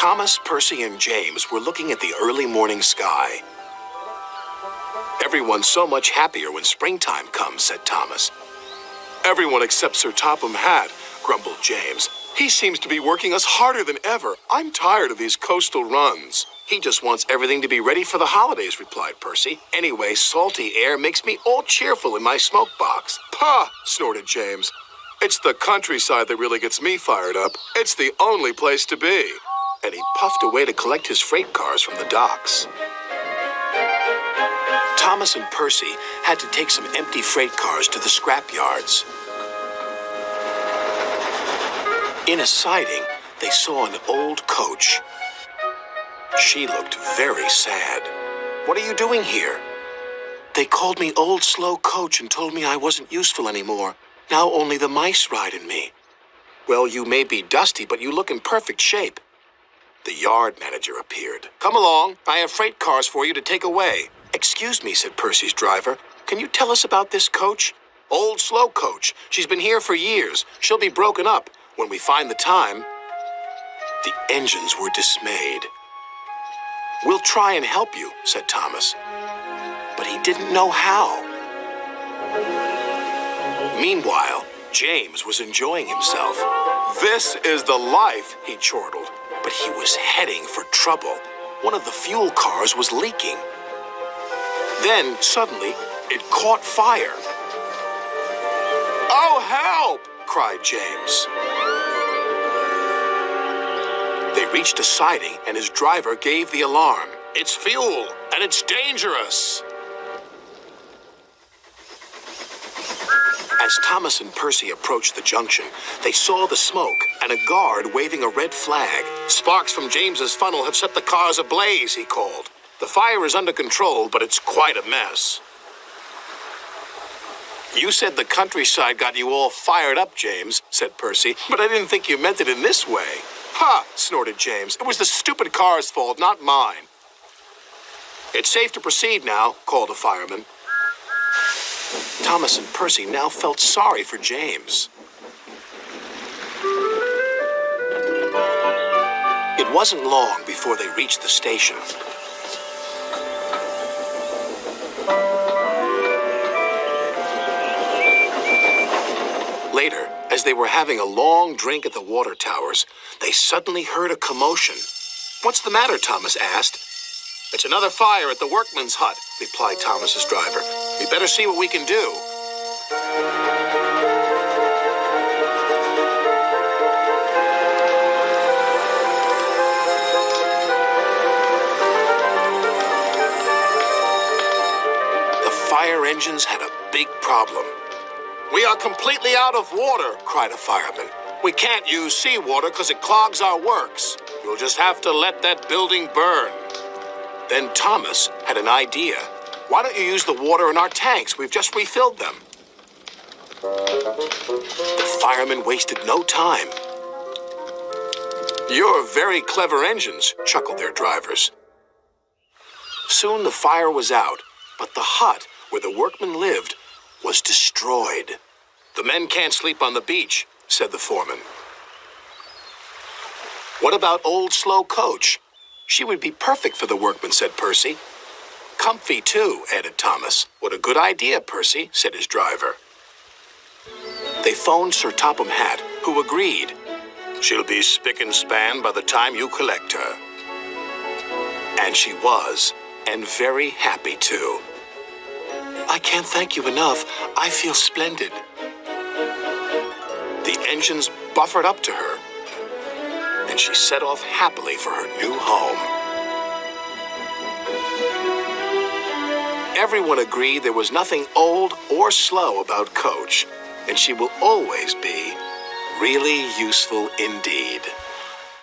Thomas, Percy, and James were looking at the early morning sky. "Everyone's so much happier when springtime comes," said Thomas. "Everyone except Sir Topham Hatt," grumbled James. "He seems to be working us harder than ever. I'm tired of these coastal runs." "He just wants everything to be ready for the holidays," replied Percy. "Anyway, salty air makes me all cheerful in my smoke box." "Pah!" snorted James. "It's the countryside that really gets me fired up. It's the only place to be." And he puffed away to collect his freight cars from the docks. Thomas and Percy had to take some empty freight cars to the scrap yards. In a siding, they saw an old coach. She looked very sad. "What are you doing here?" "They called me Old Slow Coach and told me I wasn't useful anymore. Now only the mice ride in me." "Well, you may be dusty, but you look in perfect shape." The yard manager appeared. "Come along. I have freight cars for you to take away." "Excuse me," said Percy's driver. "Can you tell us about this coach?" "Old Slow Coach. She's been here for years. She'll be broken up when we find the time." The engines were dismayed. "We'll try and help you," said Thomas. But he didn't know how. Meanwhile, James was enjoying himself. "This is the life," he chortled. But he was heading for trouble. One of the fuel cars was leaking. Then, suddenly, it caught fire. "Oh, help!" cried James. They reached a siding, and his driver gave the alarm. "It's fuel, and it's dangerous." As Thomas and Percy approached the junction, they saw the smoke and a guard waving a red flag. "Sparks from James's funnel have set the cars ablaze," he called. "The fire is under control, but it's quite a mess." "You said the countryside got you all fired up, James," said Percy, "but I didn't think you meant it in this way." "Ha!" snorted James. "It was the stupid car's fault, not mine." "It's safe to proceed now," called a fireman. Thomas and Percy now felt sorry for James. It wasn't long before they reached the station. Later, as they were having a long drink at the water towers, they suddenly heard a commotion. "What's the matter?" Thomas asked. "It's another fire at the workman's hut," replied Thomas's driver. "We better see what we can do." The fire engines had a big problem. "We are completely out of water," cried a fireman. "We can't use seawater because it clogs our works. We'll just have to let that building burn." Then Thomas had an idea. "Why don't you use the water in our tanks? We've just refilled them." The firemen wasted no time. "You're very clever engines," chuckled their drivers. Soon the fire was out, but the hut where the workmen lived was destroyed. "The men can't sleep on the beach," said the foreman. "What about Old Slow Coach?" "She would be perfect for the workmen," said Percy. "Comfy, too," added Thomas. "What a good idea, Percy," said his driver. They phoned Sir Topham Hatt, who agreed. "She'll be spick and span by the time you collect her." And she was, and very happy, too. "I can't thank you enough. I feel splendid." The engines buffered up to her, and she set off happily for her new home. Everyone agreed there was nothing old or slow about Coach, and she will always be really useful indeed.